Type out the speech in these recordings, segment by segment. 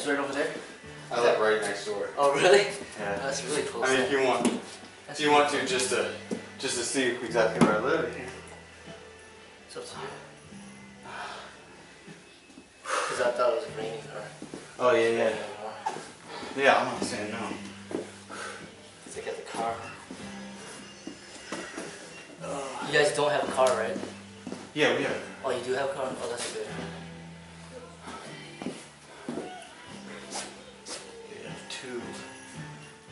It's right over there? I live right next door. Oh, really? Yeah. That's really close. I mean, if you want to, just to see exactly where I live. It's up to you. Because I thought it was raining. Oh, yeah. Yeah, I'm not saying no. Let's look at the car. You guys don't have a car, right? Yeah, we have. Oh, you do have a car? Oh, that's good. We have two.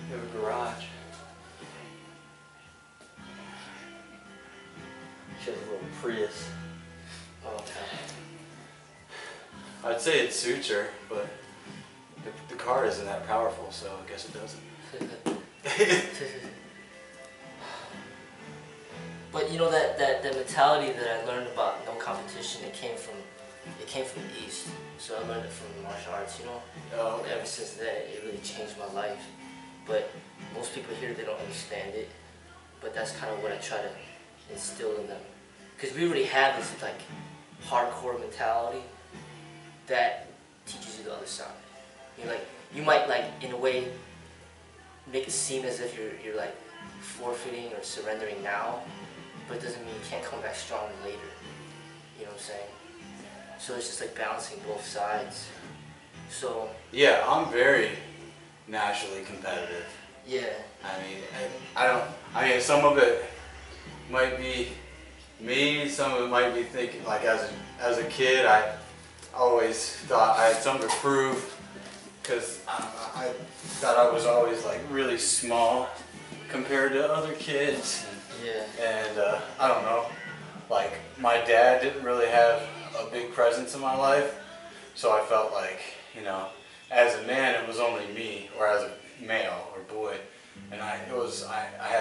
We have a garage. She has a little Prius. Oh, okay. I'd say it suits her, but the car isn't that powerful, so I guess it doesn't. But you know that mentality that I learned about no competition, it came from the East. So I learned it from martial arts, you know. Oh, okay. Ever since then, it really changed my life. But most people here, they don't understand it. But that's kind of what I try to instill in them, because we already have this like hardcore mentality that teaches you the other side. You might like in a way make it seem as if you're like forfeiting or surrendering now, but it doesn't mean you can't come back stronger later. You know what I'm saying? So it's just like balancing both sides. So yeah, I'm very naturally competitive. yeah. I mean, some of it might be me, some of it might be thinking, like as a kid, I always thought I had something to prove, because I thought I was always like really small compared to other kids. Yeah. And I don't know, like my dad didn't really have a big presence in my life, so I felt like, you know, as a man it was only me, or as a male or boy, and I had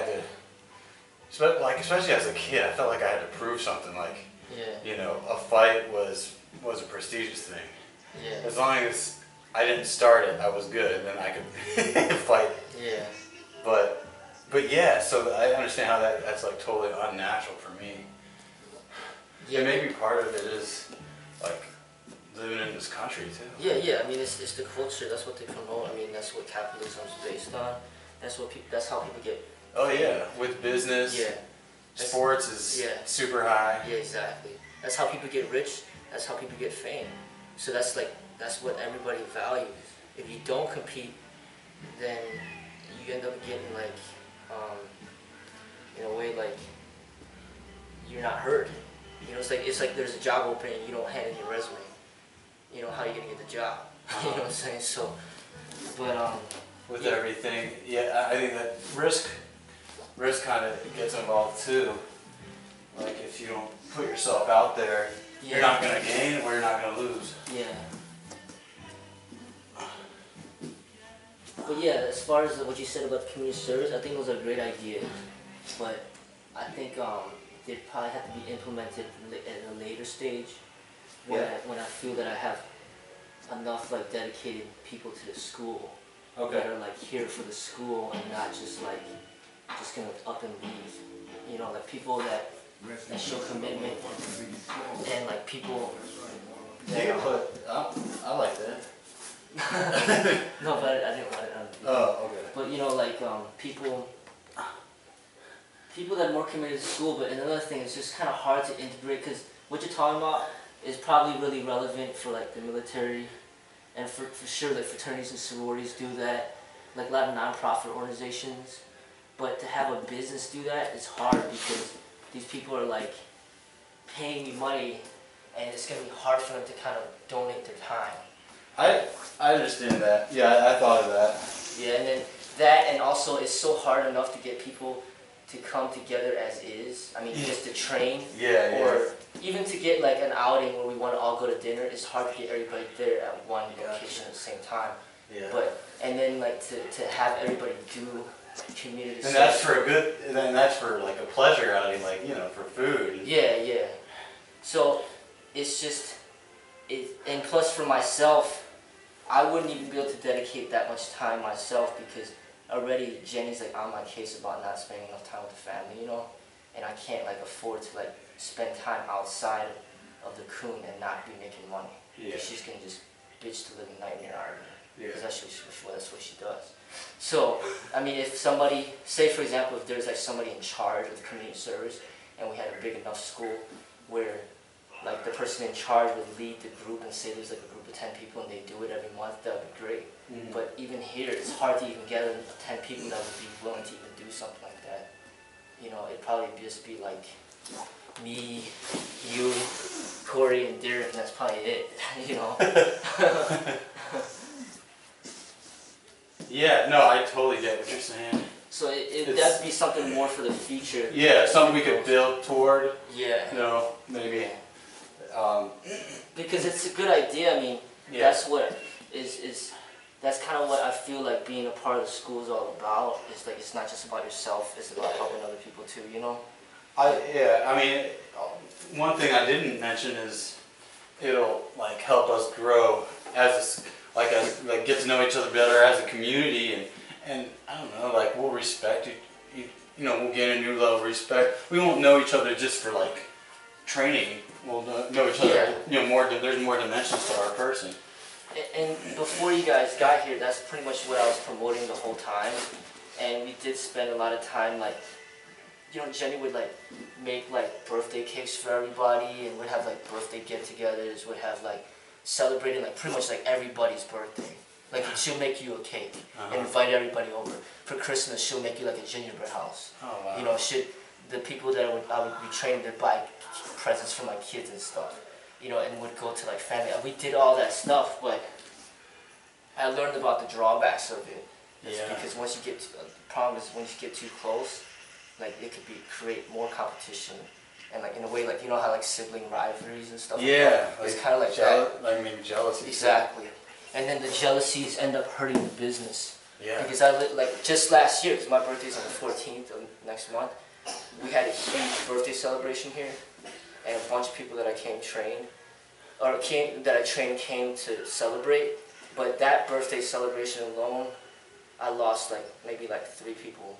to, especially as a kid, I felt like I had to prove something, like, you know, a fight was a prestigious thing. Yeah. As long as I didn't start it, I was good, then I could fight. Yeah. But yeah, so I understand how that's like totally unnatural for me. Yeah. And maybe part of it is like living in this country too. Yeah. I mean, it's the culture. That's what they promote. I mean, that's what capitalism is based on. That's how people get. Oh yeah, with business. Yeah. Sports is super high. Yeah, exactly. That's how people get rich. That's how people get fame. So that's what everybody values. If you don't compete, then you end up getting like, in a way, like you're not heard. You know, it's like there's a job opening and you don't hand in your resume. You know, how are you gonna get the job? You know what I'm saying? So, but with everything, yeah, I think that risk kind of gets involved too. Like if you don't put yourself out there, you're not gonna gain or you're not gonna lose. Yeah. But yeah, as far as what you said about the community service, I think those are great ideas. But I think they'd probably have to be implemented at a later stage when I feel that I have enough like dedicated people to the school that are like here for the school and not just gonna up and leave. You know, like people that show commitment and like people that You can put. I like that. no, but I didn't want it on. Oh, okay. But you know, like people that are more committed to school. But another thing, it's just kind of hard to integrate, because what you're talking about is probably really relevant for like the military, and for sure like fraternities and sororities do that, like a lot of non-profit organizations. But to have a business do that, it's hard, because these people are like paying me money, and it's gonna be hard for them to kind of donate their time. I understand that. Yeah, I thought of that. Yeah, and then that, and also it's so hard enough to get people to come together as is. I mean, just to train. Or even to get like an outing where we want to all go to dinner. It's hard to get everybody there at one location at the same time. Yeah. But and then like to have everybody do community. And that's for a good. And then that's for like a pleasure outing, like, you know, for food. Yeah. So it's just and plus for myself, I wouldn't even be able to dedicate that much time myself, because already Jenny's like on my case about not spending enough time with the family, you know, and I can't like afford to like spend time outside of the coon and not be making money. Yeah. She's gonna just bitch to live a nightmare out of me. because that's what she does. So, I mean, if somebody, say for example, if there's like somebody in charge of the community service, and we had a big enough school where like the person in charge would lead the group and say there's like a group of 10 people and they do it every month, that would be great. But even here, it's hard to even gather 10 people that would be willing to even do something like that. You know, it'd probably just be like me, you, Corey, and Derek, and that's probably it, you know? Yeah, no, I totally get what you're saying. So that'd be something more for the future. Yeah, something we could build toward. Yeah. You know, maybe. Because it's a good idea. I mean, that's what that's kind of what I feel like being a part of the school is all about. It's like it's not just about yourself. It's about helping other people too. You know. I mean, one thing I didn't mention is it'll like help us grow as get to know each other better as a community, and I don't know, like we'll respect you know, we'll gain a new level of respect. We won't know each other just for like training. We'll know each other, you know, there's more dimensions to our person. And before you guys got here, that's pretty much what I was promoting the whole time. And we did spend a lot of time, like, you know, Jenny would like make like birthday cakes for everybody, and would have like birthday get-togethers, would have like celebrating like pretty much like everybody's birthday. Like she'll make you a cake and invite everybody over. For Christmas, she'll make you like a gingerbread house. Oh, wow. You know, the people that I would be trained to buy presents for my kids and stuff. You know, and would go to like family. We did all that stuff, but I learned about the drawbacks of it. Because once you get the problem is once you get too close, like it could create more competition, and like in a way, like you know how like sibling rivalries and stuff. Yeah, like it's kind of like that. Like maybe jealousy. Exactly, and then the jealousies end up hurting the business. Yeah. Because like just last year, because my birthday's on the 14th of next month, we had a huge birthday celebration here. And a bunch of people that I trained came to celebrate. But that birthday celebration alone, I lost like maybe like 3 people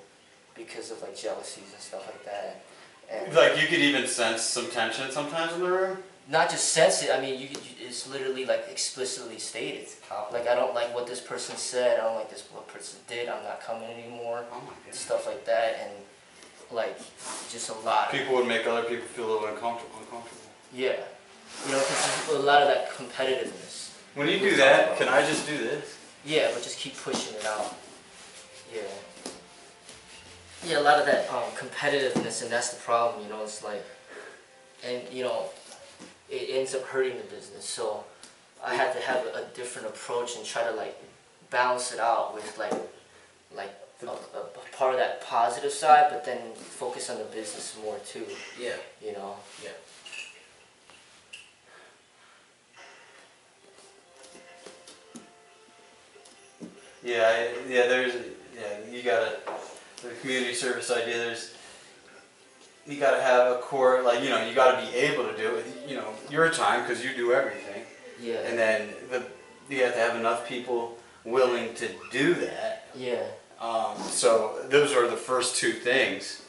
because of like jealousies and stuff like that. And like you could even sense some tension sometimes in the room. Not just sense it. I mean, it's literally like explicitly stated. Like I don't like what this person said. I don't like what person did. I'm not coming anymore. Oh my goodness. Stuff like that and. Like, just a lot. People would make other people feel a little uncomfortable. Yeah. You know, because there's a lot of that competitiveness. When you do that, can I just do this? Yeah, but just keep pushing it out. Yeah. Yeah, a lot of that competitiveness, and that's the problem, you know, it's like, and, you know, it ends up hurting the business. So I had to have a different approach and try to, like, balance it out with, like a part of that positive side, but then focus on the business more too. Yeah. You know? Yeah. You gotta, the community service idea, you gotta have a core, like, you know, you gotta be able to do it, you know, your time, because you do everything. Yeah. And then you have to have enough people willing to do that. Yeah. So those are the first 2 things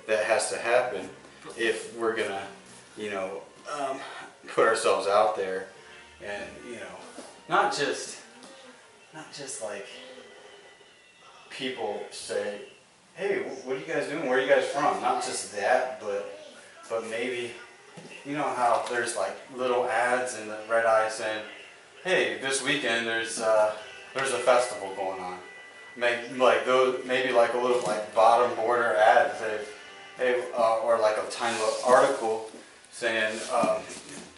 that has to happen if we're gonna, you know, put ourselves out there, and you know, not just like people say, hey, what are you guys doing? Where are you guys from? Not just that, but maybe, you know how there's like little ads in the Red Eye saying, hey, this weekend there's a festival going on. Maybe like a little like bottom border ad that, hey, or like a tiny little article saying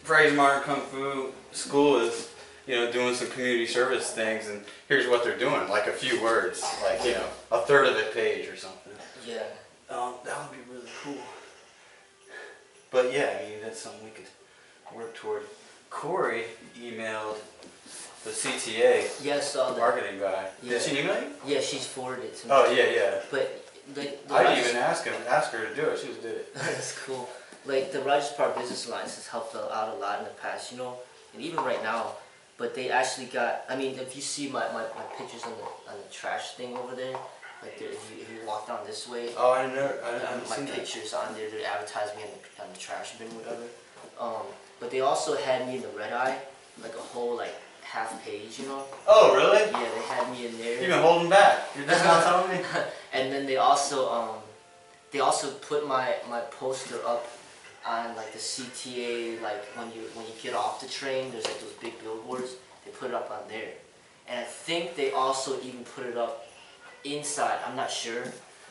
Freddie's Modern Kung Fu School is, you know, doing some community service things, and here's what they're doing, like a few words, like, you know, a third of a page or something. Yeah. That would be really cool. But yeah, I mean, that's something we could work toward. Corey emailed the CTA, marketing guy. Yeah. Did she email you? Yeah, she's forwarded it to me. Oh, yeah. But I didn't even ask her to do it. She just did it. That's cool. Like the Rogers Park Business Alliance has helped out a lot in the past, you know, and even right now. But they actually got, I mean, if you see my pictures on the trash thing over there, like if you walk down this way. Oh, I haven't my seen that. pictures on there, they advertise me on the trash bin, whatever. But they also had me in the Red Eye, like a whole like half page, you know. Oh, really? Yeah, they had me in there. You've been holding back. You're just not telling me. And then they also put my poster up on like the CTA, like when you get off the train, there's like those big billboards. They put it up on there, and I think they also even put it up inside. I'm not sure.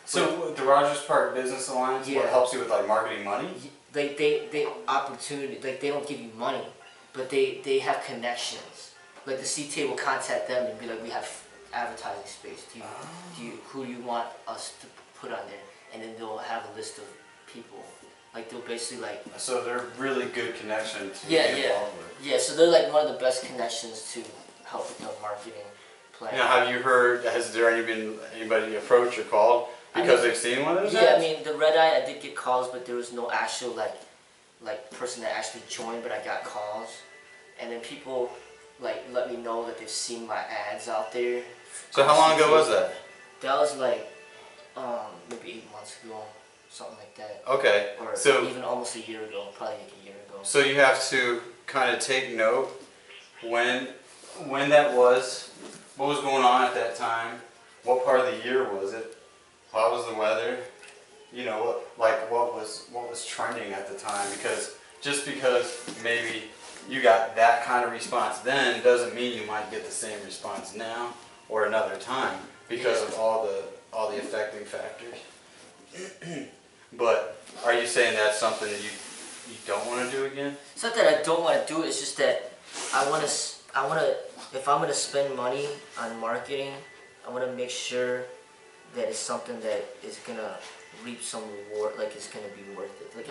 So the Rogers Park Business Alliance, what helps you with like marketing money? Like they opportunity, like they don't give you money, but they have connections. Like the CTA will contact them and be like, we have advertising space. Who do you want us to put on there? And then they'll have a list of people. Like they'll basically like. So they're really good connection to yeah, be involved with. Yeah. So they're like one of the best connections to help with the marketing plan. Now, have you heard? Has there been anybody approached or called because they've seen one of those? Yeah, I mean the Red Eye, I did get calls, but there was no actual like person that actually joined. But I got calls, and then people like let me know that they've seen my ads out there. So how long ago was that? That was like maybe 8 months ago, something like that. Okay. Or so even almost a year ago, probably like a year ago. So you have to kind of take note when that was, what was going on at that time, what part of the year was it, how was the weather, you know, what was trending at the time, because just because maybe you got that kind of response then doesn't mean you might get the same response now or another time because of all the affecting factors. But are you saying that's something that you don't want to do again? It's not that I don't want to do it. It's just that I want to. If I'm going to spend money on marketing, I want to make sure that it's something that is going to reap some reward. Like it's going to be worth it. Like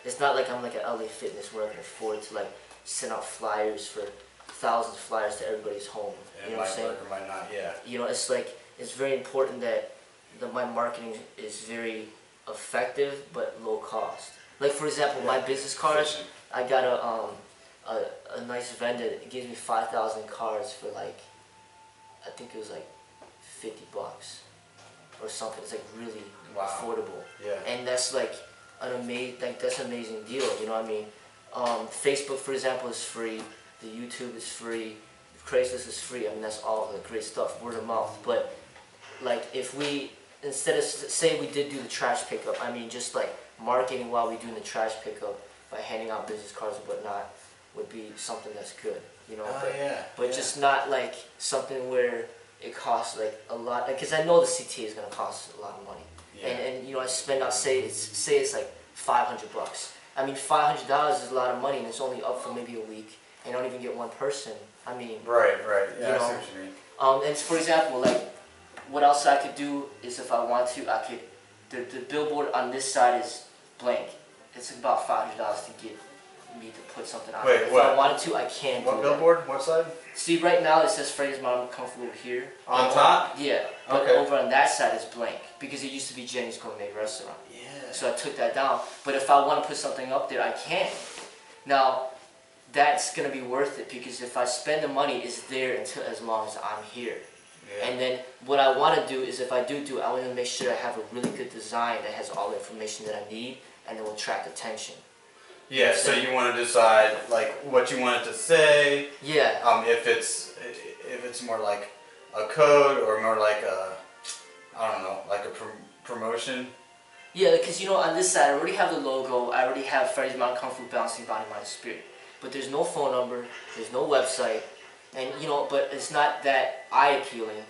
it's not like I'm like an LA Fitness where I can afford to like send out flyers for thousands of flyers to everybody's home. It you know what I'm saying? Work or might not. Yeah. You know, it's like it's very important that my marketing is very effective but low cost. Like for example, my business cards, I got a nice vendor that gives me 5,000 cards for like, I think it was like $50 or something. It's like really affordable. Yeah. And that's like that's an amazing deal. You know what I mean? Facebook, for example, is free. The YouTube is free. Craigslist is free. I mean, that's all the great stuff, word of mouth. But like if we, instead of, say we did do the trash pickup, I mean just like marketing while we do the trash pickup by handing out business cards and whatnot would be something that's good, you know. But just not like something where it costs like a lot, because I know the CTA is going to cost a lot of money. Yeah. And you know, I spend out, say it's like $500. I mean, $500 is a lot of money, and it's only up for maybe a week, and I don't even get one person. I mean, right. Yeah, you know, I see what you mean. and for example, like what else I could do is if I want to, I could. The billboard on this side is blank. It's about $500 to get me to put something on. Wait, if what? I wanted to, I can. What billboard? What side? See, right now it says Freddie's Mom Comfortable over here. On top? Yeah, but over on that side is blank because it used to be Jenny's Gourmet Restaurant. Yeah. So I took that down. But if I want to put something up there, I can. Now, that's gonna be worth it because if I spend the money, it's there until as long as I'm here. Yeah. And then what I want to do is if I do it, I want to make sure I have a really good design that has all the information that I need and it will attract attention. Yeah, so you want to decide like what you want it to say. Yeah. If it's more like a code or more like a, I don't know, like a promotion. Yeah, because you know on this side I already have the logo. I already have Freddie's Mount Kung Fu Balancing Body, Mind, and Spirit. But there's no phone number. There's no website. And you know, but it's not that eye appealing.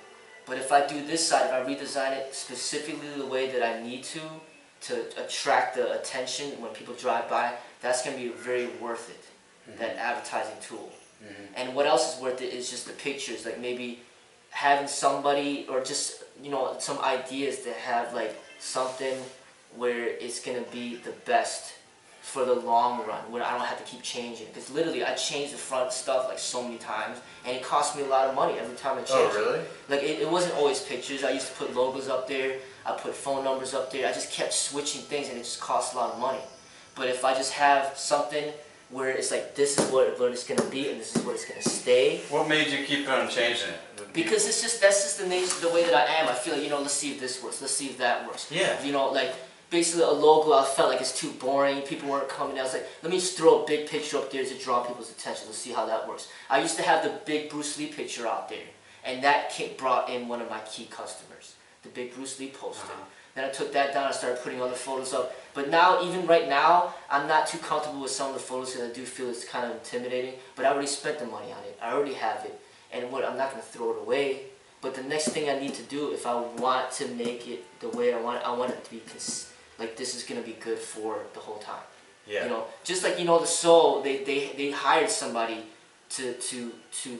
But if I do this side, if I redesign it specifically the way that I need to attract the attention when people drive by, that's going to be very worth it, that advertising tool. And what else is worth it is just the pictures, like maybe having somebody, or just, you know, some ideas to have like something where it's going to be the best for the long run, where I don't have to keep changing. Because literally, I changed the front stuff like so many times, and it cost me a lot of money every time I changed it. Oh, really? Like, it wasn't always pictures. I used to put logos up there. I put phone numbers up there. I just kept switching things, and it just cost a lot of money. But if I just have something where it's like, this is what it's going to be, and this is what it's going to stay. What made you keep on changing it? Because that's just the nature, the way that I am. I feel like, you know, let's see if this works. Let's see if that works. Yeah. You know, like, basically a logo. I felt like it's too boring. People weren't coming. I was like, let me just throw a big picture up there to draw people's attention. Let's see how that works. I used to have the big Bruce Lee picture out there, and that brought in one of my key customers, the big Bruce Lee poster. Then I took that down and started putting other photos up. But now, even right now, I'm not too comfortable with some of the photos because I do feel it's kind of intimidating. But I already spent the money on it. I already have it. And I'm not going to throw it away. But the next thing I need to do, if I want to make it the way I want it to be, like this is going to be good for the whole time. Yeah. You know, just like, you know, the Soul, they hired somebody to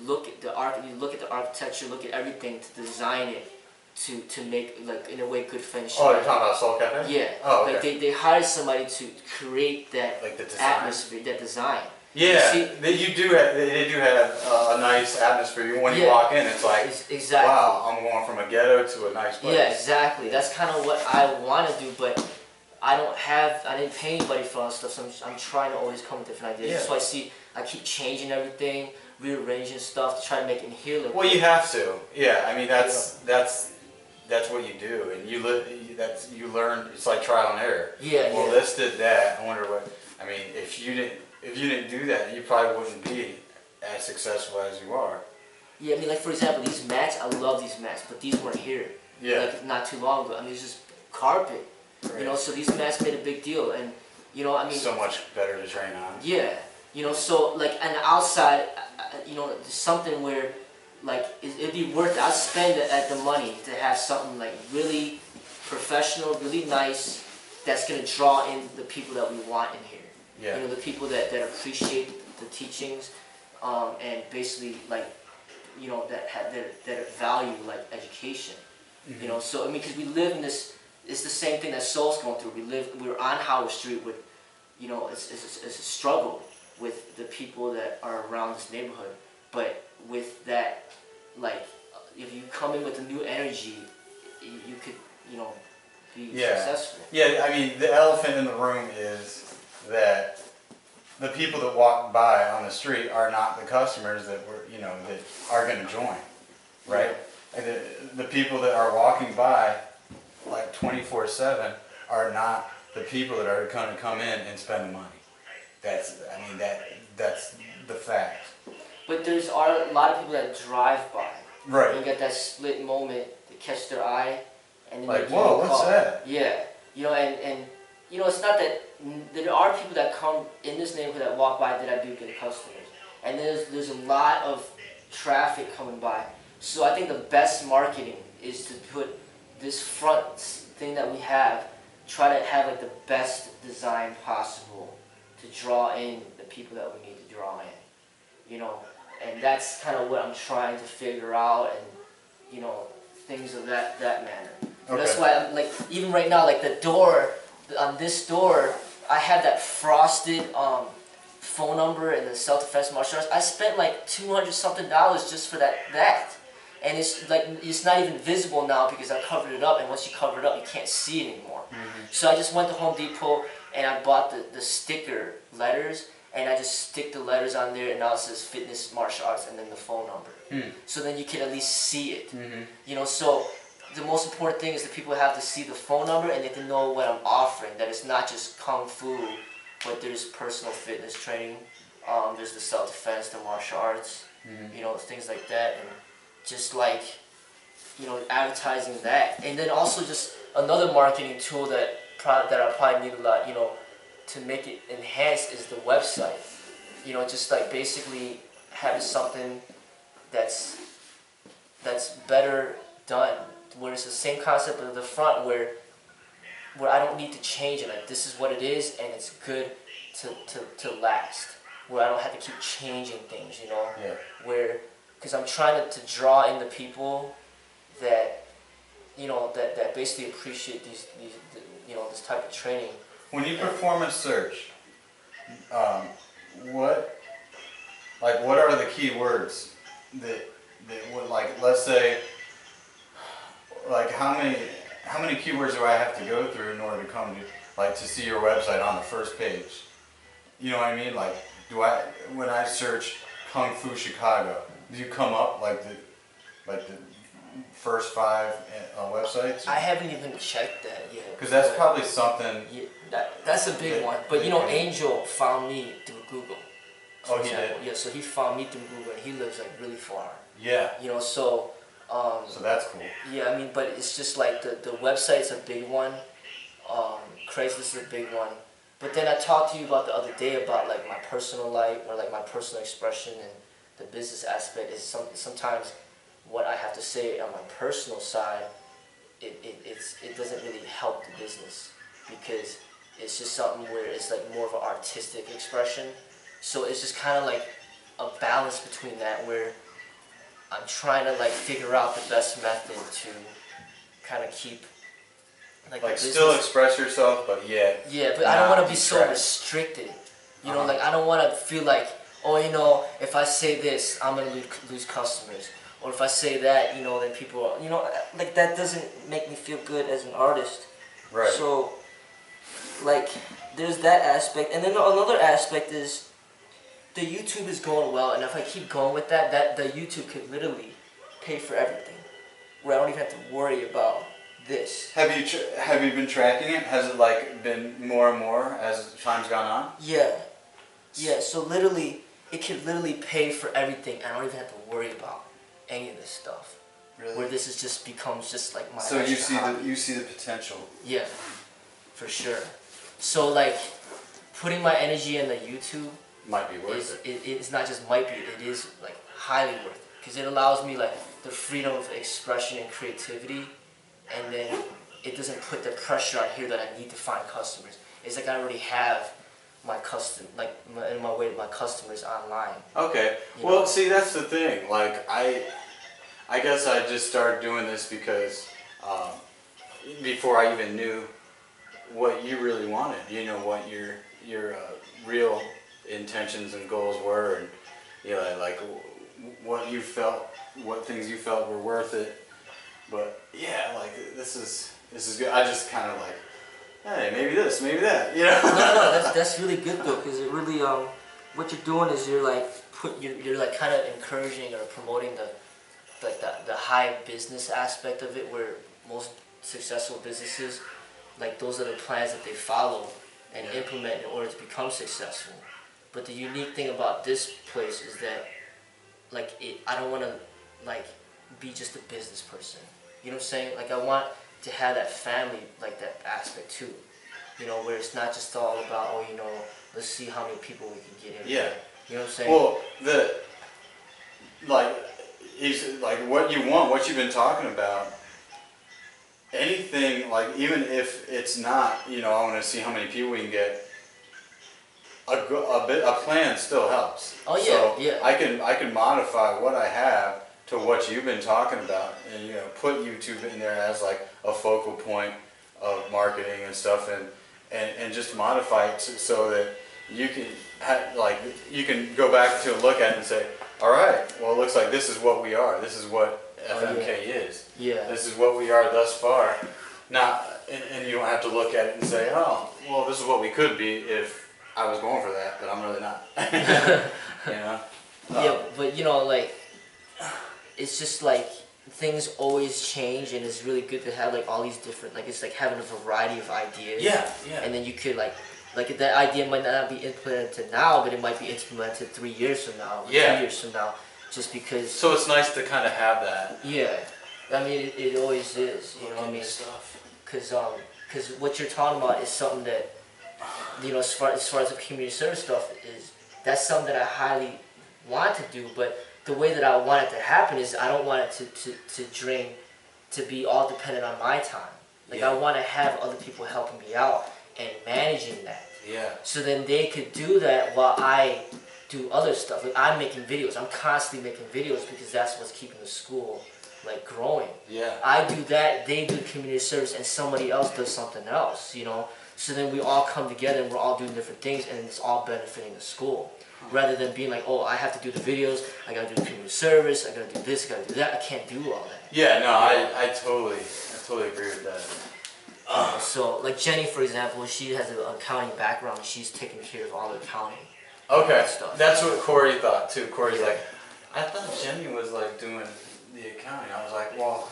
look at the architecture, look at everything, to design it. To make, like, in a way, good friendship. Oh, you're talking about Soul Cafe? Yeah. Oh, okay. Like they hired somebody to create that, like the design? Atmosphere, that design. Yeah, see, they do have a nice atmosphere. When you walk in, it's like, exactly. Wow, I'm going from a ghetto to a nice place. Yeah, exactly. That's kind of what I want to do, but I didn't pay anybody for all that stuff, so I'm trying to always come with different ideas. Yeah. So I keep changing everything, rearranging stuff to try to make it here look well, good. you have to. Yeah, I mean, that's what you do, and you learn. It's like trial and error. Yeah. Well, this did that. I wonder what. I mean, if you didn't do that, you probably wouldn't be as successful as you are. Yeah, I mean, like, for example, these mats. I love these mats, but these weren't here. Yeah. Like, not too long ago. I mean, it's just carpet. Right. You know, so these mats made a big deal, and you know, I mean. So much better to train on. Yeah. You know, so like on the outside, you know, there's something where. Like, it'd be worth it. I'd spend the money to have something like really professional, really nice, that's going to draw in the people that we want in here. Yeah. You know, the people that appreciate the teachings, and basically, like, you know, that value, like, education. Mm-hmm. You know, so, I mean, because we live in this, it's the same thing that Soul's going through. We're on Howard Street with, you know, it's a struggle with the people that are around this neighborhood. But with that, like, if you come in with a new energy, you could, you know, be successful. Yeah, I mean, the elephant in the room is that the people that walk by on the street are not the customers that that are going to join, right? Yeah. The people that are walking by, like 24/7, are not the people that are going to come in and spend the money. That's the fact. But there's a lot of people that drive by. Right. You get that split moment to catch their eye, and then like, whoa, what's that? Yeah. You know, and you know, it's not that there are people that come in this neighborhood that walk by that I do get customers, and there's a lot of traffic coming by. So I think the best marketing is to put this front thing that we have, try to have like the best design possible to draw in the people that we need to draw in. You know. And that's kind of what I'm trying to figure out, and you know, things of that manner. Okay. That's why I'm like, even right now, like the door on this door, I have that frosted phone number and the self-defense martial arts. I spent like $200-something just for that, and it's like it's not even visible now because I covered it up. And once you cover it up, you can't see it anymore. Mm-hmm. So I just went to Home Depot and I bought the sticker letters. And I just stick the letters on there, and now it says fitness, martial arts, and then the phone number. So then you can at least see it. Mm-hmm. You know, so the most important thing is that people have to see the phone number and they can know what I'm offering. That it's not just kung fu, but there's personal fitness training. There's the self-defense, the martial arts, you know, things like that, and just like, you know, advertising that. And then also just another marketing tool that I probably need a lot, you know, to make it enhanced is the website. You know, just like basically having something that's better done, where it's the same concept at the front, where I don't need to change it. Like, this is what it is, and it's good to last. Where I don't have to keep changing things, you know. Yeah. Where, because I'm trying to draw in the people that, you know, that basically appreciate these you know, this type of training. When you performance search, what are the key words that would, like, let's say, like, how many keywords do I have to go through in order to come to, like, to see your website on the first page? You know what I mean? Like, when I search Kung Fu Chicago, do you come up like first 5 websites? I haven't even checked that yet. Because that's probably something. Yeah, that's a big one. But you know, Angel found me through Google. Oh, he did? Yeah, so he found me through Google, and he lives like really far. Yeah. You know, so. So that's cool. Yeah, I mean, but it's just like the website's a big one. Craigslist is a big one. But then I talked to you about the other day about like my personal life or like my personal expression and the business aspect is sometimes what I have to say on my personal side, it doesn't really help the business because it's just something where it's like more of an artistic expression. So it's just kind of like a balance between that where I'm trying to like figure out the best method to kind of keep like still express yourself, but yet but I don't want to be so restricted. You know, like I don't want to feel like, oh, you know, if I say this, I'm gonna lose customers, or if I say that, you know, then people, you know, like that doesn't make me feel good as an artist. Right. So, like, there's that aspect, and then another aspect is the YouTube is going well, and if I keep going with that the YouTube could literally pay for everything, where I don't even have to worry about this. Have you been tracking it? Has it like been more and more as time's gone on? Yeah. So literally, it could literally pay for everything, and I don't even have to worry about any of this stuff. Really? Where this is just becomes just like my. So you see the potential. Yeah, for sure. So like, putting my energy in the YouTube might be worth it. It's not just might be, it is like highly worth it because it allows me like the freedom of expression and creativity, and then it doesn't put the pressure on here that I need to find customers. It's like I already have my my customers online. Okay. Well, see, that's the thing. Like I guess I just started doing this because before I even knew what you really wanted. You know what your real intentions and goals were, and you know like what you felt, what things you felt were worth it. But yeah, like this is good. I just kind of like, hey, maybe this, maybe that, you know. No, that's really good though, because it really what you're doing is you're like you're like kind of encouraging or promoting the high business aspect of it, where most successful businesses, like those are the plans that they follow and implement in order to become successful. But the unique thing about this place is that like I don't want to like be just a business person. You know what I'm saying? Like I want to have that family, like that aspect too. You know, where it's not just all about, oh, you know, let's see how many people we can get in. Yeah. You know what I'm saying? Well, like what you want, what you've been talking about, anything, like even if it's not, you know, I want to see how many people we can get, a plan still helps. Oh yeah, so yeah. I can modify what I have to what you've been talking about, and you know, put YouTube in there as like a focal point of marketing and stuff, and just modify it so that you can you can go back to look at it and say, all right, well, it looks like this is what we are. This is what FMK is. Yeah. This is what we are thus far. Now, and you don't have to look at it and say, oh, well, this is what we could be if I was going for that, but I'm really not. You know? Yeah, but you know, like, it's just like things always change, and it's really good to have like all these different, like it's like having a variety of ideas. Yeah. And then you could like that idea might not be implemented now, but it might be implemented 3 years from now, or 2 years from now, just because. So it's nice to kind of have that. Yeah, I mean it always is, you know what I mean? Because what you're talking about is something that, you know, as far as the community service stuff is, that's something that I highly want to do, but the way that I want it to happen is I don't want it to be all dependent on my time. Like I want to have other people helping me out and managing that. Yeah. So then they could do that while I do other stuff. Like I'm making videos. I'm constantly making videos because that's what's keeping the school like growing. Yeah. I do that, they do community service, and somebody else does something else, you know? So then we all come together and we're all doing different things, and it's all benefiting the school. Rather than being like, oh, I have to do the videos, I gotta do community service, I gotta do this, I gotta do that. I can't do all that. Yeah, no, I totally agree with that. So, like Jenny, for example, she has an accounting background. She's taking care of all the accounting. Okay, stuff. That's what Corey thought too. Corey's like, I thought Jenny was like doing the accounting. I was like, Right. Well.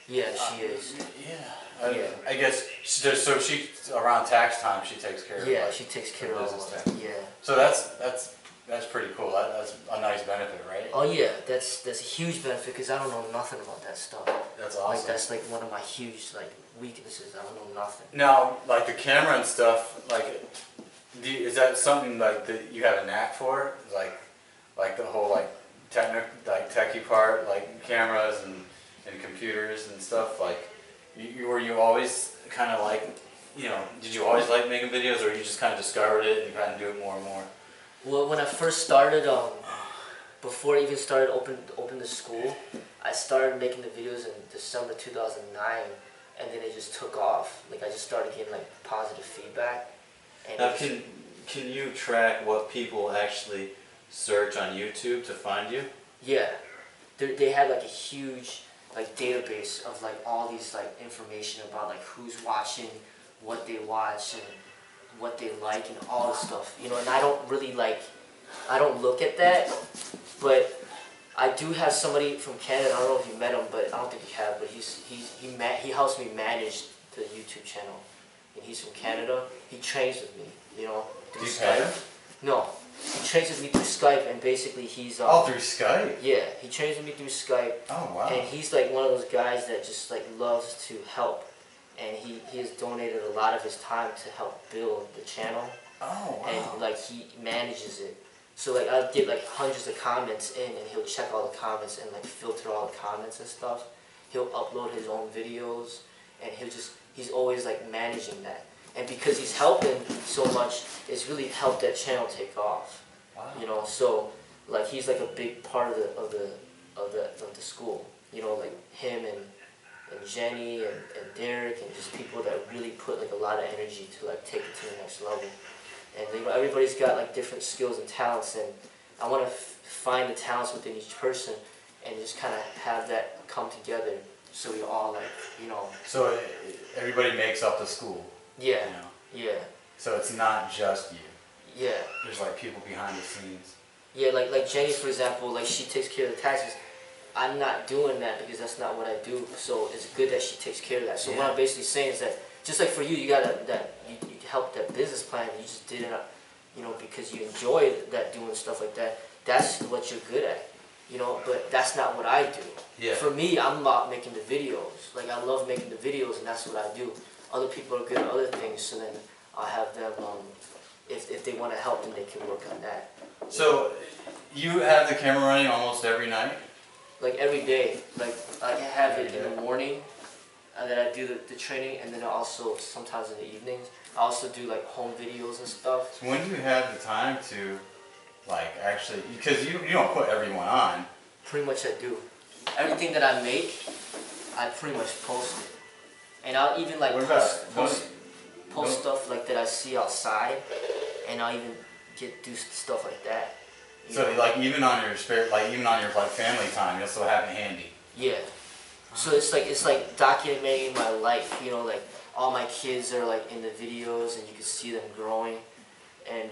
Yeah, she is. Yeah. Yeah. I guess so. She around tax time she takes care of. Yeah, like, she takes care of all that. Yeah. So that's pretty cool. That's a nice benefit, right? Oh yeah, that's a huge benefit because I don't know nothing about that stuff. That's awesome. Like that's like one of my huge like weaknesses. I don't know nothing. Now, like the camera and stuff, like, is that something like that you have a knack for? Like the whole like techie part, like cameras and computers and stuff. Like, were you always kind of like, did you always like making videos, or you just kind of discovered it and kind of do it more and more? Well, when I first started, before I even started open the school, I started making the videos in December 2009, and then it just took off. Like I just started getting like positive feedback. And now, can you track what people actually search on YouTube to find you? Yeah, they had like a huge like database of like all these like information about like who's watching, what they watch, and what they like, and all this stuff. And I don't really I don't look at that, but I do have somebody from Canada. I don't know if you met him, but I don't think you have. But he helps me manage the YouTube channel, and he's from Canada. He trains with me, through Skype. No, he trains with me through Skype, and basically he's through Skype. Yeah, he trains with me through Skype. Oh wow. And he's like one of those guys that just like loves to help, and he has donated a lot of his time to help build the channel. Oh wow. And like he manages it. So like I'll get like hundreds of comments in, and he'll check all the comments and like filter all the comments and stuff. He'll upload his own videos, and he's always like managing that. And because he's helping so much, it's really helped that channel take off. Wow. So like he's like a big part of the school. Like him and Jenny and Derek, and just people that really put like a lot of energy to like take it to the next level. And everybody's got like different skills and talents, and I want to find the talents within each person and just kind of have that come together so we all So everybody makes up the school. Yeah. Yeah. So it's not just you. Yeah. There's like people behind the scenes. Yeah, like Jenny, for example, like she takes care of the taxes. I'm not doing that because that's not what I do. So it's good that she takes care of that. So what I'm basically saying is that just like for you, you helped that business plan. You just did it, because you enjoy that doing stuff like that. That's what you're good at, But that's not what I do. Yeah. For me, I'm about making the videos. Like I love making the videos, and that's what I do. Other people are good at other things, so then I'll have them. If they want to help, then they can work on that. So you have the camera running almost every night? Like every day. Like I have it in the morning, and then I do the training, and then also sometimes in the evenings. I also do like home videos and stuff. So when do you have the time to, like, actually, because you don't put everyone on. Pretty much I do. Everything that I make, I pretty much post it. And I'll even like post stuff like that I see outside, and I'll even do stuff like that. So like even on your family time, you'll still have it handy. Yeah. So it's like documenting my life. Like all my kids are like in the videos, and you can see them growing. And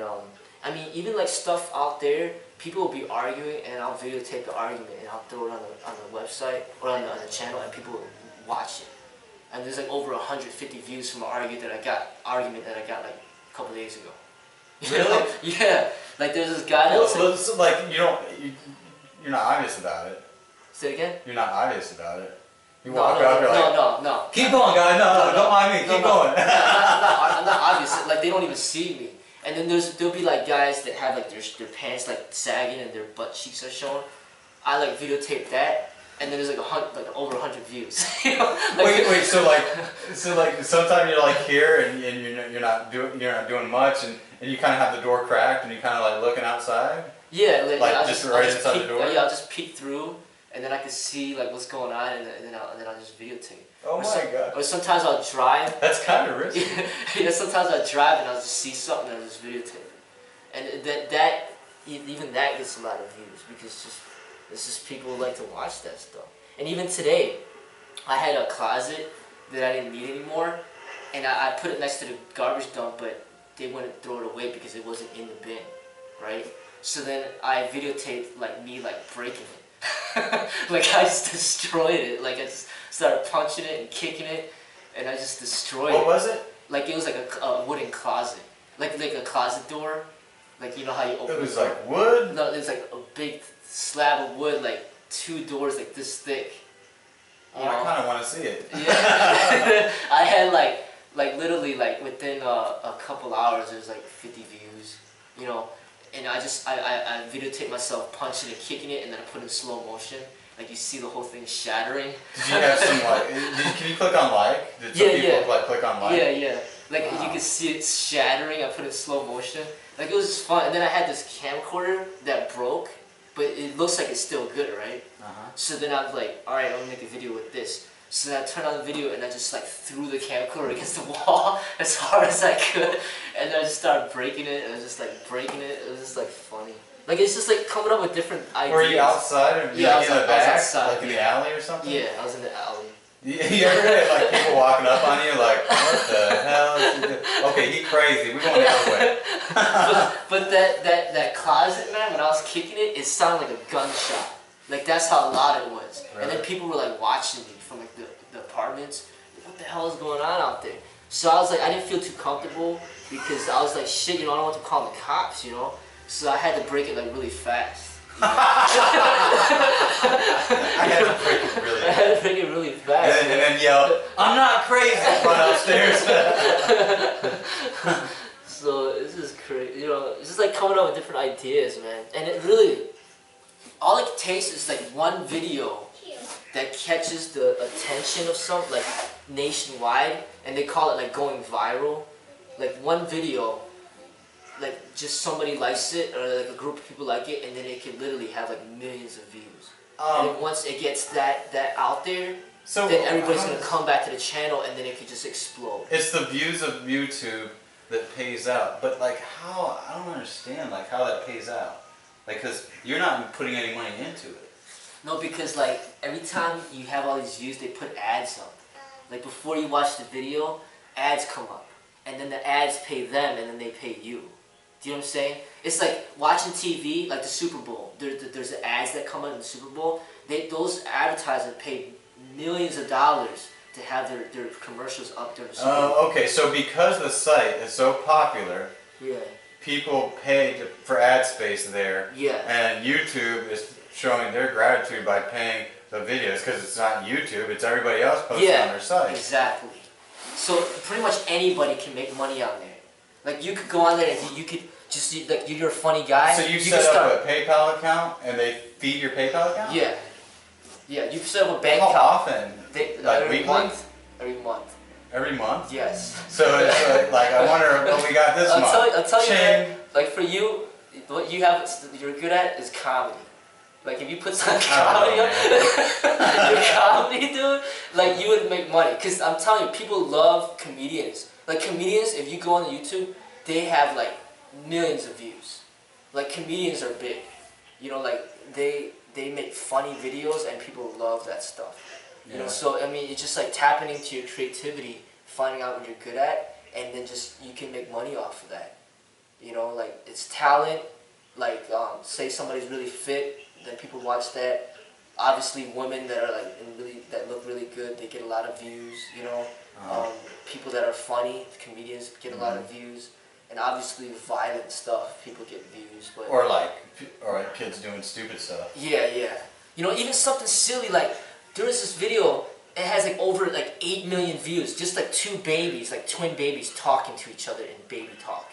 I mean, even like stuff out there, people will be arguing, and I'll videotape the argument, and I'll throw it on the website or on the channel, and people will watch it. And there's like over 150 views from an argument that I got like a couple days ago. Really? Yeah. Like there's this guy that so like you're not obvious about it. Say it again? You're not obvious about it. You No. Keep going, guys. No, don't mind me. Keep going. I'm not obvious. Like they don't even see me. And then there'll be like guys that have like their pants like sagging and their butt cheeks are showing. I like videotape that. And then there's like over 100 views. Wait. So like sometimes you're like here and you're not doing much, and you kind of have the door cracked and you kind of like looking outside. Yeah, like just right inside the door. Yeah, I'll just peek through, and then I can see like what's going on, and then I'll just videotape. Oh my god. Or sometimes I'll drive. That's kind of risky. Yeah, sometimes I drive and I'll just see something and I'll just videotape it, and even that gets a lot of views because it's just people who like to watch that stuff. And even today, I had a closet that I didn't need anymore, and I put it next to the garbage dump, but they wouldn't throw it away because it wasn't in the bin, right? So then I videotaped like me like breaking it. Like I just destroyed it. Like I just started punching it and kicking it, and I just destroyed it. What was it? Like it was like a wooden closet, like a closet door. Like you know how you open. It was like wood? No, it was like a big slab of wood, like 2 doors like this thick. Oh, I kind of want to see it. Yeah. I had like literally like within a couple hours there was like 50 views, you know, and I videotaped myself punching and kicking it, and then I put it in slow motion. Like you see the whole thing shattering. Did you have some like? Can you click on like? Did some people like click on like? Yeah, yeah. Like you can see it shattering. I put it in slow motion. Like it was just fun. And then I had this camcorder that broke, but it looks like it's still good, right? So then I was like, all right, I'm gonna make a video with this. So then I turned on the video and I just like threw the camcorder against the wall as hard as I could, and then I just started breaking it. And I was just like breaking it. It was just like funny. Like it's just like coming up with different ideas. Were you outside or yeah, like in the back, outside, like in the alley or something? Yeah, I was in the alley. You ever had like people walking up on you like, what the hell is he doing? Okay, he crazy. We're going the other way. but that closet, man, when I was kicking it, it sounded like a gunshot. Like that's how loud it was. Really? And then people were like watching me from like the apartments. What the hell is going on out there? So I was like, I didn't feel too comfortable because I was like, shit, you know, I don't want to call the cops, you know. So I had to break it like really fast. You know? I had to break it really I had to break it really fast. And then yell, I'm not crazy, run upstairs. So this is crazy, you know, it's just like coming up with different ideas, man. And it really, all it takes is like one video that catches the attention of some, like nationwide, and they call it like going viral. Like one video, like just somebody likes it, or like a group of people like it, and then it can literally have like millions of views. And then once it gets that out there, so then everybody's gonna come back to the channel, and then it could just explode. It's the views of YouTube that pays out, but like how, I don't understand like how that pays out. Like, cause you're not putting any money into it. No, because like every time you have all these views, they put ads up. Like before you watch the video, ads come up, and then the ads pay them, and then they pay you. Do you know what I'm saying? It's like watching TV, like the Super Bowl. There's the ads that come out in the Super Bowl. Those advertisers pay millions of dollars to have their commercials up during the Super Bowl. Oh, okay. So because the site is so popular, Yeah. people pay for ad space there. Yeah. And YouTube is showing their gratitude by paying the videos because it's not YouTube, it's everybody else posting on their site. Exactly. So pretty much anybody can make money on there. Like you could go on there and you could just like you're a funny guy. So you set up a PayPal account and they feed your PayPal account? Yeah. Yeah, you can set up a bank How account. often? Like every weekly? month. Every month. Every month? Yes. So it's like I wonder what we got this month. I'll tell you, Ching. man, like for you, what you're good at is comedy. Like if you put some comedy on your comedy, dude, like you would make money. Cause I'm telling you, people love comedians. Like comedians, if you go on YouTube, they have like millions of views. Like comedians are big. You know, like they make funny videos and people love that stuff. You know, so I mean, it's just like tapping into your creativity, finding out what you're good at, and then just you can make money off of that. You know, like it's talent. Like say somebody's really fit, then people watch that. Obviously, women that are like that look really good, they get a lot of views. You know, people that are funny, comedians get a lot of views, and obviously violent stuff, people get views. But Or like kids doing stupid stuff. yeah, yeah. You know, even something silly like there was this video. It has like over like 8 million views. Just like 2 babies, like twin babies, talking to each other in baby talk.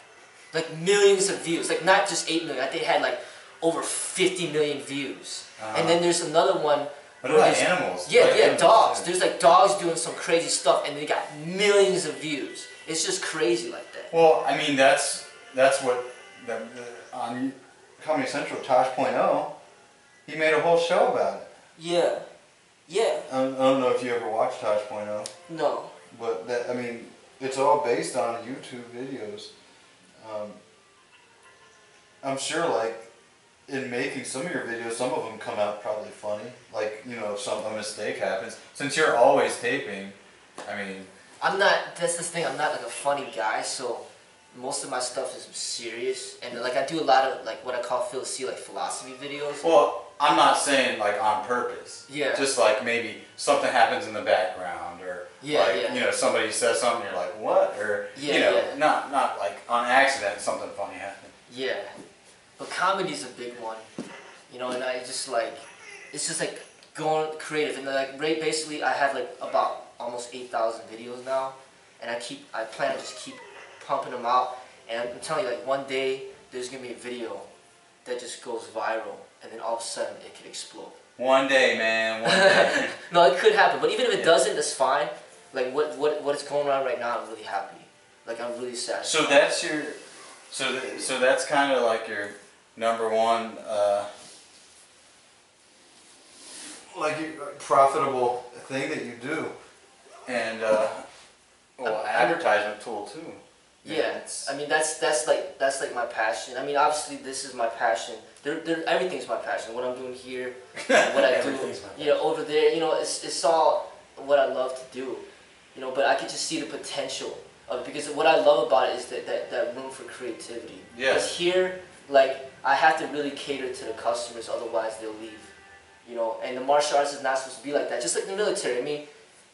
Like millions of views. Like not just 8 million. I think it had like over 50 million views. And then there's another one. What about animals? Yeah, like yeah, dogs. There's like dogs doing some crazy stuff, and they got millions of views. It's just crazy like that. Well, I mean that's what on Comedy Central, Tosh.0, he made a whole show about it. Yeah, yeah. I don't know if you ever watched Tosh.0. No. But that, I mean, it's all based on YouTube videos. I'm sure, like, in making some of your videos, some of them come out probably funny. Like, you know, if a mistake happens. Since you're always taping, I mean... I'm not, that's the thing, I'm not like a funny guy, so most of my stuff is serious. And like I do a lot of like what I call Philosia, like philosophy videos. Well, I'm not saying like on purpose. Yeah. Just like maybe something happens in the background, or you know, somebody says something, you're like, what? Or you know, not like on accident something funny happened. Yeah. But comedy's a big one. You know, and I just like, it's just like going creative, and like basically I have like about almost 8,000 videos now, and I plan to just keep pumping them out, and I'm telling you, like one day there's gonna be a video that just goes viral, and then all of a sudden it could explode. One day, man, one day. No, it could happen, but even if it doesn't, that's fine. Like what is going on right now, I'm really happy. Like I'm really satisfied. So that's your, so that's kind of like your number one, like your profitable thing that you do, and well, advertisement tool too. Yeah, I mean that's like my passion. I mean, obviously this is my passion. Everything's my passion. What I'm doing here, what I do, you know, over there, you know, it's all what I love to do, you know. But I could just see the potential of it, because what I love about it is that room for creativity. Yes. Because here, like, I have to really cater to the customers, otherwise they'll leave, you know. And the martial arts is not supposed to be like that. Just like the military. I mean,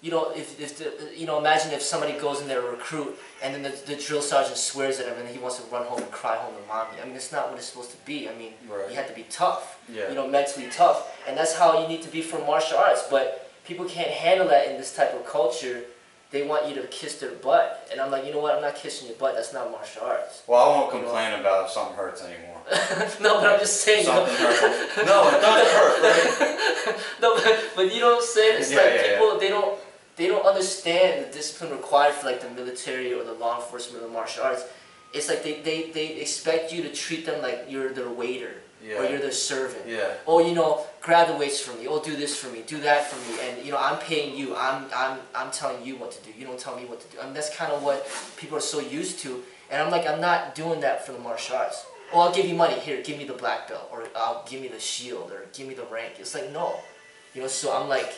you know, imagine if somebody goes in there to recruit, and then the drill sergeant swears at him, and he wants to run home and cry home to mommy. I mean, it's not what it's supposed to be. I mean, you have to be tough, you know, mentally tough, and that's how you need to be for martial arts. But people can't handle that in this type of culture. They want you to kiss their butt, and I'm like, you know what? I'm not kissing your butt. That's not martial arts. Well, I won't complain about if something hurts anymore. No, but I'm just saying. Something hurts. No, it doesn't hurt, right? No, but you know what I'm saying? It's like people, they don't understand the discipline required for like the military or the law enforcement or the martial arts. It's like they expect you to treat them like you're their waiter or you're their servant. Yeah. Oh, you know, grab the weights for me. Oh, do this for me. Do that for me. And you know, I'm paying you. I'm telling you what to do. You don't tell me what to do. I mean, that's kind of what people are so used to. And I'm like, I'm not doing that for the martial arts. Oh, I'll give you money. Here, give me the black belt, or I'll give me the shield, or give me the rank. It's like, no. You know, so I'm like,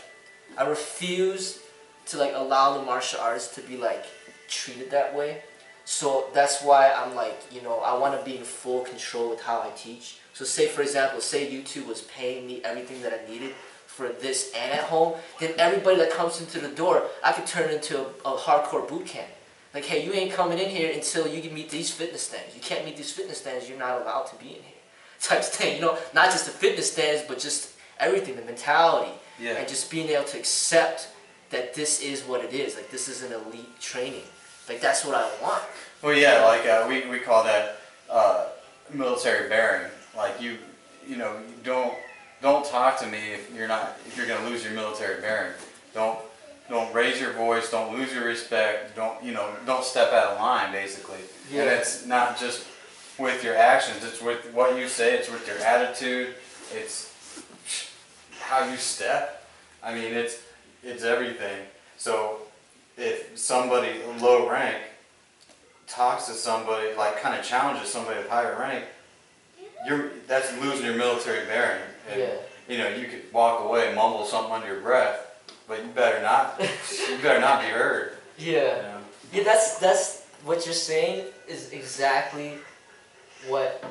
I refuse to like allow the martial arts to be like treated that way. So that's why I'm like, you know, I want to be in full control with how I teach. So say, for example, say YouTube was paying me everything that I needed for this and at home, then everybody that comes into the door, I could turn into a hardcore boot camp. Like, hey, you ain't coming in here until you can meet these fitness standards. You can't meet these fitness standards, you're not allowed to be in here. Type of thing, you know, not just the fitness standards, but just everything, the mentality, and just being able to accept that this is what it is. Like, this is an elite training. Like, that's what I want. Well, yeah, like we call that military bearing. Like you know, don't talk to me if you're gonna lose your military bearing. Don't raise your voice. Don't lose your respect. Don't step out of line, basically. Yeah. And it's not just with your actions. It's with what you say. It's with your attitude. It's how you step. I mean, it's everything. So if somebody low rank talks to somebody, like kind of challenges somebody with higher rank, that's losing your military bearing. And, you know, you could walk away and mumble something under your breath, but you better not. You better not be heard. Yeah. You know? Yeah, that's what you're saying is exactly what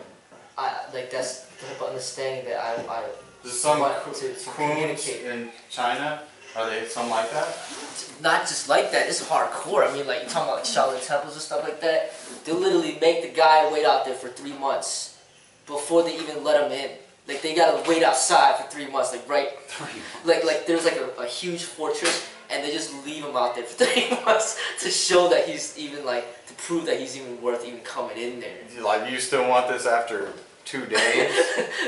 that's the type of understanding that I want to communicate. In China, are they something like that? Not just like that, it's hardcore. I mean, like, you're talking about like Shaolin temples and stuff like that. They literally make the guy wait out there for 3 months before they even let him in. Like, they gotta wait outside for 3 months, like, right? Like there's like a huge fortress, and they just leave him out there for 3 months to show that he's even like, to prove that he's even worth even coming in there. Like, you still want this after 2 days,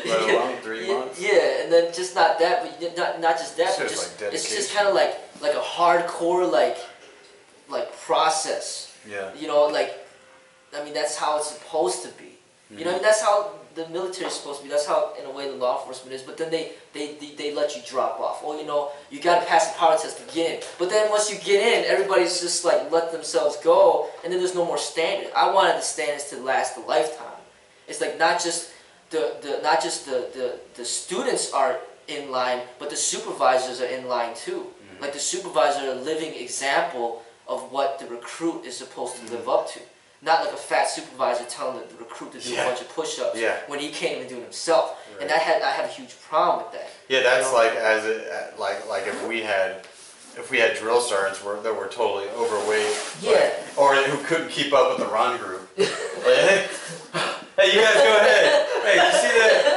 let alone 3 months? Yeah, and then just not that, but not just that, but just, like, it's just kind of like a hardcore like process. Yeah. You know, like, I mean, that's how it's supposed to be. You know, I mean, that's how the military is supposed to be. That's how, in a way, the law enforcement is. But then they let you drop off. Oh, you know, you got to pass the power test to get in. But then once you get in, everybody's just like let themselves go, and then there's no more standard. I wanted the standards to last a lifetime. It's like not just the students are in line, but the supervisors are in line too. Like, the supervisors are a living example of what the recruit is supposed to live up to. Not like a fat supervisor telling the recruit to do a bunch of push-ups when he can't even do it himself. and I have a huge problem with that. Yeah, that's you know? like like if we had drill sergeants that were totally overweight, Yeah. or who couldn't keep up with the run group. Like, hey, you guys go ahead. Hey,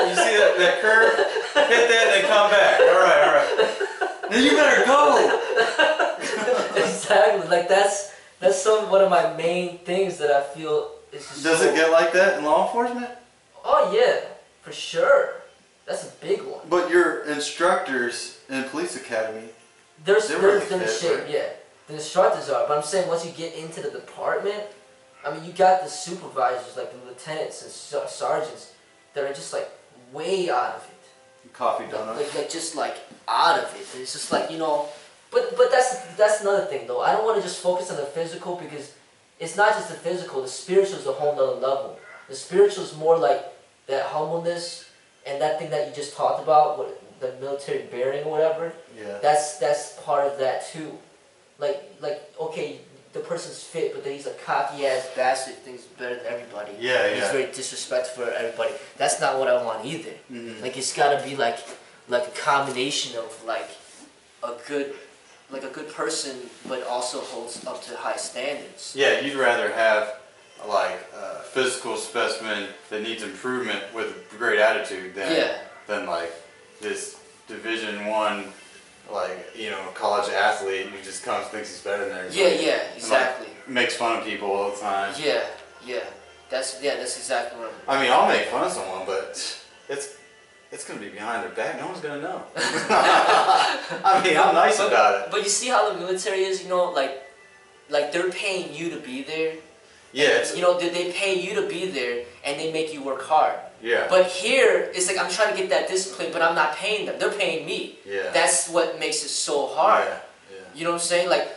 you see that curve? Hit that, then come back. All right. Then you better go. Exactly. Like that's one of my main things that I feel is just. Does it get like that in law enforcement? Oh yeah, for sure. That's a big one. But your instructors in police academy, There's really shape, right? yeah. The instructors are, but I'm saying once you get into the department, I mean, you got the supervisors, like the lieutenants and sergeants, that are just like way out of it. coffee donut. Like just like out of it. It's just like, you know, but that's another thing though. I don't want to just focus on the physical because it's not just the physical. The spiritual is a whole nother level. The spiritual is more like that humbleness and that thing that you just talked about, what the military bearing or whatever. Yeah. That's part of that too. Like okay, the person's fit, but then he's a cocky ass bastard, thinks he's better than everybody. Yeah, He's very disrespectful for everybody. That's not what I want either. Mm-hmm. Like it's gotta be like a combination of like a good person, but also holds up to high standards. Yeah, you'd rather have like a physical specimen that needs improvement with a great attitude than like this Division I, like, you know, college athlete who just comes thinks he's better than everybody. Yeah, exactly. And, like, makes fun of people all the time. Yeah. That's exactly what I mean, I'll make fun of someone, but it's gonna be behind their back. No one's gonna know. I mean, I'm nice about it. But you see how the military is, you know, like they're paying you to be there. Yeah. You know, they pay you to be there, and they make you work hard. Yeah. But here, it's like I'm trying to get that discipline, but I'm not paying them. They're paying me. Yeah. That's what makes it so hard. Yeah. You know what I'm saying? Like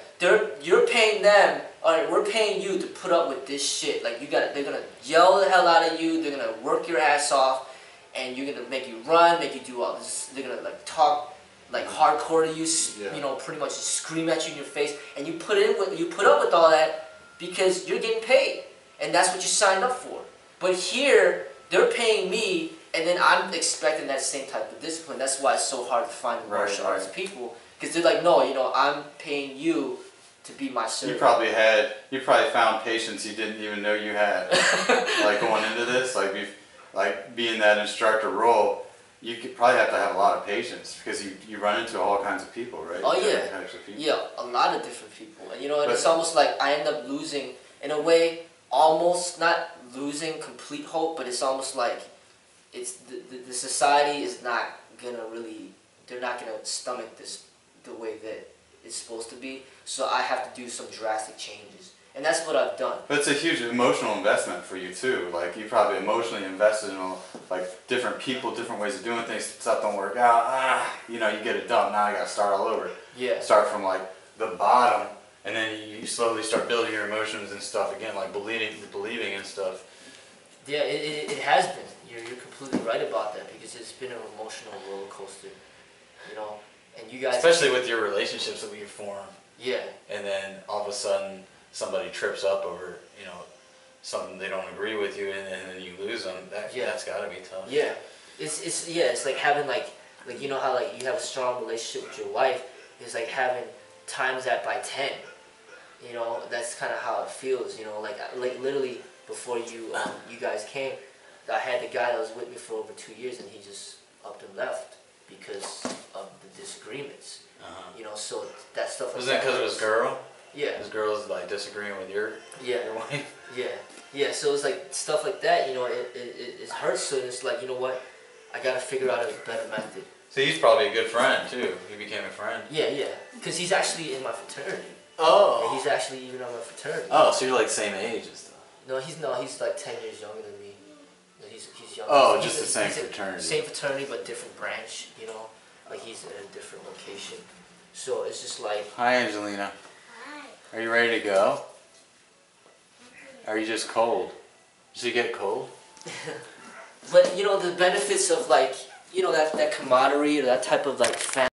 you're paying them. All right, we're paying you to put up with this shit. Like they're gonna yell the hell out of you. They're gonna work your ass off, and you're gonna make you run, make you do all this. They're gonna like talk like hardcore to you. Yeah. You know, pretty much scream at you in your face, and you put up with all that because you're getting paid, and that's what you signed up for. But here, they're paying me, and then I'm expecting that same type of discipline. That's why it's so hard to find martial arts people, because they're like, no, you know, I'm paying you to be my servant. You probably found patience you didn't even know you had. Like going into this, like being that instructor role, you could probably have to have a lot of patience because you run into all kinds of people, right? Oh yeah, Different types of people. yeah, a lot of different people, and you know, and it's almost like I end up losing, in a way, almost not losing complete hope, but it's almost like it's the society is not gonna really, they're not gonna stomach this the way that it's supposed to be. So I have to do some drastic changes, and that's what I've done. But it's a huge emotional investment for you too. Like you probably emotionally invested in all, like different people, different ways of doing things. Stuff don't work out. You know, you get it done. Now I got to start all over. Yeah. Start from like the bottom, and then you slowly start building your emotions and stuff again, like believing and stuff. Yeah, it has been. You're completely right about that because it's been an emotional roller coaster. You know, and you guys. Especially with your relationships that we form. Yeah. And then all of a sudden somebody trips up over, you know, something they don't agree with you, and then you lose them. That's got to be tough. Yeah, it's like having like you know how like you have a strong relationship with your wife. It's like having times that by 10. You know, that's kind of how it feels. You know, like literally before you guys came, I had the guy that was with me for over 2 years, and he just up and left because of the disagreements. You know, so that stuff. Was that because it was girl? Yeah. His girl's like disagreeing with your wife. Yeah. So it's like stuff like that. You know, it hurts. So it's like, you know what, I gotta figure out a better method. So he's probably a good friend too. He became a friend. Yeah. Because he's actually in my fraternity. Oh. And he's actually even on my fraternity. Oh, so you're like same age and stuff. No, he's like 10 years younger than me. He's younger. Oh, so just the same fraternity. Same fraternity, but different branch. You know, like he's in a different location. So it's just like. Hi, Angelina. Hi. Are you ready to go? Are you just cold? Did you get cold? But you know the benefits of like, you know, that camaraderie or that type of like family.